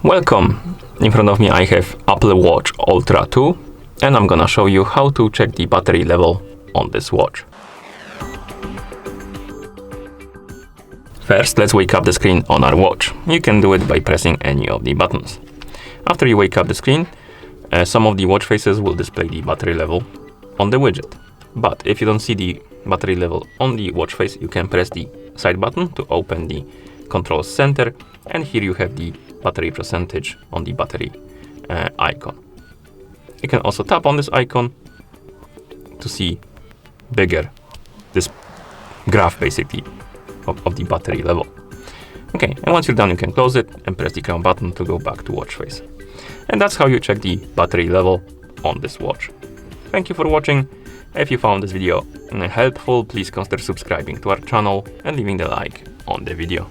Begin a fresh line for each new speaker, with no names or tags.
Welcome! In front of me I have Apple Watch Ultra 2 and I'm gonna show you how to check the battery level on this watch. First, let's wake up the screen on our watch. You can do it by pressing any of the buttons. After you wake up the screen, some of the watch faces will display the battery level on the widget. But if you don't see the battery level on the watch face, you can press the side button to open the control center, and here you have the battery percentage on the battery icon. You can also tap on this icon to see bigger this graph basically of the battery level. Okay, and once you're done, you can close it and press the crown button to go back to watch face. And that's how you check the battery level on this watch. Thank you for watching. If you found this video helpful, please consider subscribing to our channel and leaving the like on the video.